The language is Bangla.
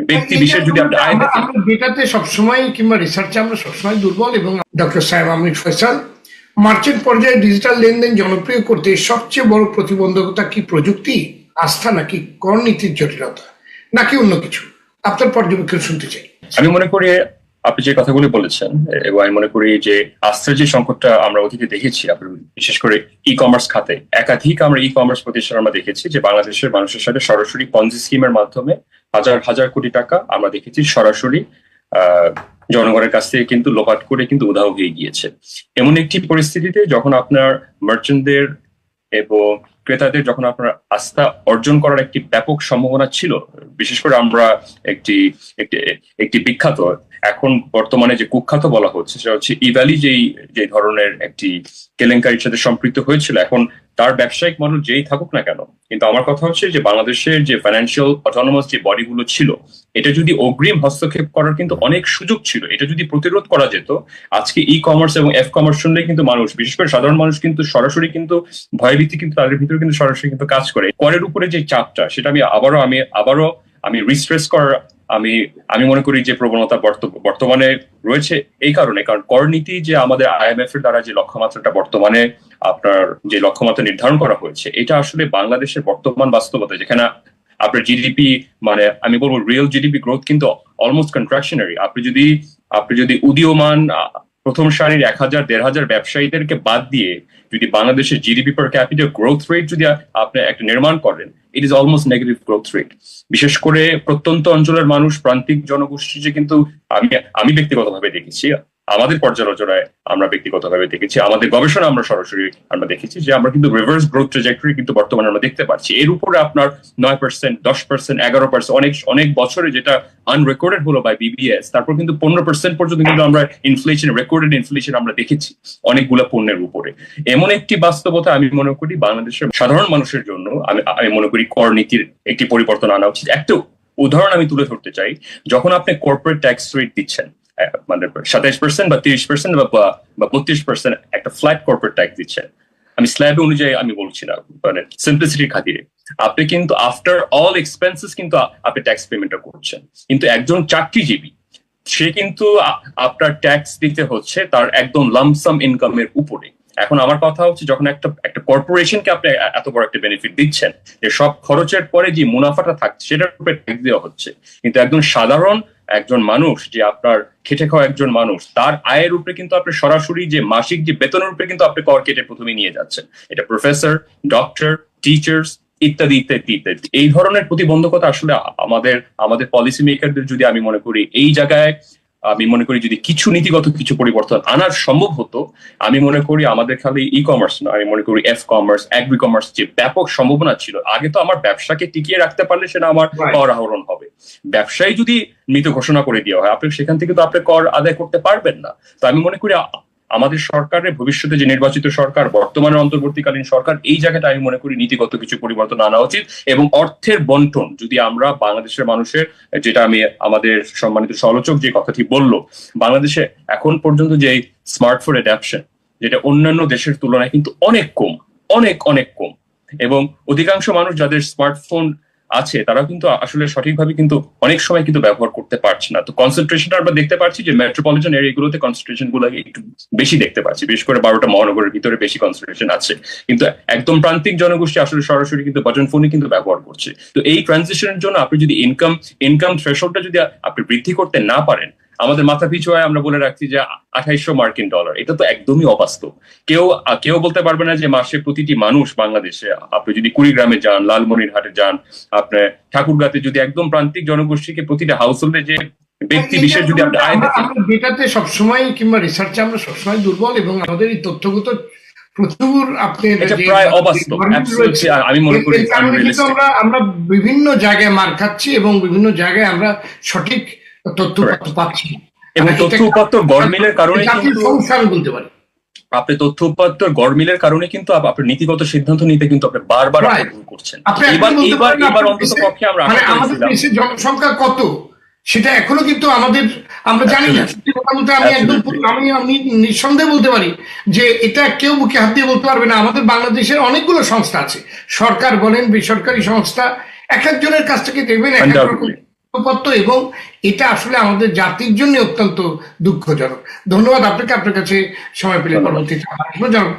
ব্যক্তি বিশেষ যদি আপনি আয় দেখেন। আমরা ডেটাতে সবসময় কিংবা রিসার্চে আমরা সবসময় দুর্বল, এবং ডক্টর সাহেব আমির ফয়সাল, মার্চেন্ট পর্যায়ে ডিজিটাল লেনদেন জনপ্রিয় করতে সবচেয়ে বড় প্রতিবন্ধকতা কি প্রযুক্তি, আস্থা, নাকি কর নীতির জটিলতা, নাকি অন্য কিছু? আপনার পর্যবেক্ষণ শুনতে চাই। আমি মনে করি আপনি যে কথাগুলি বলেছেন, এবং আমি মনে করি যে আস্থার যে সংকটটা আমরা অতীতে দেখেছি, বিশেষ করে ই কমার্স খাতে একাধিক আমরা ই কমার্স প্রতিষ্ঠান আমরা দেখেছি যে বাংলাদেশের মানুষের সাথে সরাসরি পঞ্জি স্কিমের মাধ্যমে হাজার হাজার কোটি টাকা আমরা দেখেছি সরাসরি জনগণের কাছ থেকে কিন্তু লোপাট করে কিন্তু উধাও হয়ে গিয়েছে। এমন একটি পরিস্থিতিতে যখন আপনার মার্চেন্টদের এবং ক্রেতাদের যখন আপনার আস্থা অর্জন করার একটি ব্যাপক সম্ভাবনা ছিল, বিশেষ করে আমরা একটি বিখ্যাত, এখন বর্তমানে যে কুখ্যাত বলা হচ্ছে সেটা হচ্ছে ইভ্যালি যে ধরনের একটি কেলেঙ্কারির সাথে সম্পৃক্ত হয়েছিল, এখন তার ব্যবসায়িক মডেল যেই থাকুক না কেন, কিন্তু আমার কথা হচ্ছে যে বাংলাদেশের যে ফাইন্যান্সিয়াল অটোনমাস যে বডিগুলো ছিল, এটা যদি অগ্রিম হস্তক্ষেপ করার কিন্তু অনেক সুযোগ ছিল, এটা যদি প্রতিরোধ করা যেত, আজকে ই কমার্স এবং এফ কমার্স শুনলে কিন্তু মানুষ, বিশেষ করে সাধারণ মানুষ কিন্তু সরাসরি কিন্তু ভয়ভীতি কিন্তু তাদের ভিতরে কিন্তু সরাসরি কিন্তু কাজ করে। করের উপরে যে চাপটা, সেটা আমি রিস্ট্রেস করার আমি মনে করি যে প্রবণতা বর্তমানে রয়েছে এই কারণ কর নীতি যে আমাদের আইএমএফ এর দ্বারা যে লক্ষ্যমাত্রাটা বর্তমানে আপনার যে লক্ষ্যমাত্রা নির্ধারণ করা হয়েছে, এটা আসলে বাংলাদেশের বর্তমান বাস্তবতা, যেখানে আপনার জিডিপি মানে আমি বলবো রিয়েল জিডিপি গ্রোথ কিন্তু অলমোস্ট কন্ট্রাকশনারি। আপনি যদি উদীয়মান প্রথম সারির 1000-1500 ব্যবসায়ীদেরকে বাদ দিয়ে যদি বাংলাদেশের জিডিপি পার ক্যাপিটাল গ্রোথ রেট যদি আপনি একটা নির্মাণ করেন, it is almost negative growth rate. বিশেষ করে প্রত্যন্ত অঞ্চলের মানুষ, প্রান্তিক জনগোষ্ঠী যে কিন্তু আমি ব্যক্তিগতভাবে দেখেছি, আমাদের পর্যালোচনায় আমরা ব্যক্তিগতভাবে দেখেছি, আমাদের গবেষণা আমরা সরাসরি দেখেছি যে আমরা কিন্তু রিভার্স গ্রোথ ট্র্যাজেক্টরি কিন্তু বর্তমানে আমরা দেখতে পাচ্ছি। এর উপরে আপনার 9%, 10%, 11%, অনেক বছরে যেটা আনরেকর্ডেড হলো বাই বিবিএস, তারপর কিন্তু 15% পর্যন্ত কিন্তু আমরা রেকর্ডেড ইনফ্লেশন আমরা দেখেছি অনেকগুলো পণ্যের উপরে। এমন একটি বাস্তবতা আমি মনে করি বাংলাদেশের সাধারণ মানুষের জন্য আমি মনে করি কর নীতির একটি পরিবর্তন আনা উচিত। একটা উদাহরণ আমি তুলে ধরতে চাই, যখন আপনি কর্পোরেট ট্যাক্স রেট দিচ্ছেন, মানে 27% বা 30% বা 32% একটা ফ্ল্যাট কর্পোরেট ট্যাক্স দিচ্ছেন, আমি স্ল্যাব অনুযায়ী আমি বলছি না, মানে সিম্পলিসিটির খাতিরে, আপনি কিন্তু আফটার অল এক্সপেন্সেস কিন্তু আপনি ট্যাক্স পেমেন্টটা করছেন। কিন্তু একজন চাকরিজীবী, সে কিন্তু আপনার ট্যাক্স দিতে হচ্ছে তার একদম লামসাম ইনকামের উপরে। এখন আমার কথা হচ্ছে, যখন একটা কর্পোরেশনকে আপনি এত বড় একটা বেনিফিট দিচ্ছেন, যে সব খরচের পরে যে মুনাফাটা থাকছে সেটার উপরে ট্যাক্স দেওয়া হচ্ছে, কিন্তু একজন মানুষ, যে আপনার খেটে খাওয়া একজন মানুষ, তার আয়ের উপরে কিন্তু আপনি সরাসরি যে মাসিক যে বেতনের উপরে কিন্তু আপনি কর কেটে প্রথমে নিয়ে যাচ্ছেন। এটা প্রফেসর, ডক্টর, টিচার্স ইত্যাদি ইত্যাদি ইত্যাদি। এই ধরনের প্রতিবন্ধকতা আসলে আমাদের পলিসি মেকারদের যদি আমি মনে করি এই জায়গায় যদি কিছু নীতিগত কিছু পরিবর্তন আনার সম্ভব হতো, আমি মনে করি আমাদের খালি ই কমার্স না, আমি মনে করি এফ কমার্স, এগ্রি কমার্স যে ব্যাপক সম্ভাবনা ছিল, আগে তো আমার ব্যবসাকে টিকিয়ে রাখতে পারলে সেটা আমার কর আহরণ হবে। ব্যবসায়ী যদি মৃত ঘোষণা করে দেওয়া হয়, আপনি সেখান থেকে তো আপনি কর আদায় করতে পারবেন না। তো আমি মনে করি আমাদের সরকারের ভবিষ্যতে যে নির্বাচিত সরকার, বর্তমানে অন্তর্বর্তীকালীন সরকার, এই জায়গাটা আমি মনে করি নীতিগত কিছু পরিবর্তন আনা উচিত। এবং অর্থের বন্টন যদি আমরা বাংলাদেশের মানুষের, যেটা আমাদের সম্মানিত সমালোচক যে কথাটি বললো, বাংলাদেশে এখন পর্যন্ত যে স্মার্টফোন অ্যাডাপশন, যেটা অন্যান্য দেশের তুলনায় কিন্তু অনেক কম, অনেক কম। এবং অধিকাংশ মানুষ যাদের স্মার্টফোন আছে তারা কিন্তু আসলে সঠিকভাবে কিন্তু অনেক সময় কিন্তু ব্যবহার করতে পারছে না। তো কনসেন্ট্রেশনটা আমরা দেখতে পাচ্ছি যে মেট্রোপলিটন এরিয়াগুলোতে কনসেন্ট্রেশন গুলো একটু বেশি দেখতে পাচ্ছি, বিশেষ করে 12টা মহানগরের ভিতরে বেশি কনসেন্ট্রেশন আছে, কিন্তু একদম প্রান্তিক জনগোষ্ঠী আসলে সরাসরি কিন্তু বাটন ফোনই কিন্তু ব্যবহার করছে। তো এই ট্রানজিশনের জন্য আপনি যদি ইনকাম থ্রেশহোল্ডটা যদি আপনি বৃদ্ধি করতে না পারেন, আমাদের মাথা পিছু হয় আমরা বলে রাখছি যে $2800, এটা তো একদমই অবাস্তব। কেউ বলতে পারবে না যে মাসে প্রতিটি মানুষ বাংলাদেশে, আপনি যদি কুড়িগ্রামে যান, লালমনিরহাটে যান, আপনার ঠাকুরগাঁতে, যদি একদম প্রান্তিক জনগোষ্ঠীকে প্রতিটা হাউস হোল্ডে যে ব্যক্তি বিশেষ যদি আপনি আয় দেখেন, ডেটাতে সবসময় কিংবা রিসার্চে আমরা সবসময় দুর্বল, এবং আমাদের এই তথ্যগত প্রচুর প্রায় অবাস্তব। আমি মনে করি আমরা বিভিন্ন জায়গায় মার খাচ্ছি এবং বিভিন্ন জায়গায় আমরা সঠিক তথ্য পাচ্ছি, এবং তথ্য উপাত্ত গড়মিলের কারণে বলতে পারি আপনি তথ্য উপাত্ত গড়মিলের কারণে কিন্তু আপনার নীতিগত সিদ্ধান্ত নিতে কিন্তু আপনি বারবার ভুল করছেন। এবার অন্তত পক্ষে আমাদের দেশের জনসংখ্যা কত সেটা এখনো কিন্তু আমরা জানি না। সত্যি কথা বলতে আমি নিঃসন্দেহে বলতে পারি যে এটা কেউ বুকে হাত দিয়ে বলতে পারবে না। আমাদের বাংলাদেশের অনেকগুলো সংস্থা আছে, সরকার বলেন, বেসরকারি সংস্থা, এক একজনের কাছ থেকে দেখবেন এক এক রকম উপত্য, এবং এটা আসলে আমাদের জাতির জন্য অত্যন্ত দুঃখজনক। ধন্যবাদ আপনাকে, আপনার কাছে সময় পেলে ধন্যবাদ। পরবর্তীতে আবার আসবো। জনাব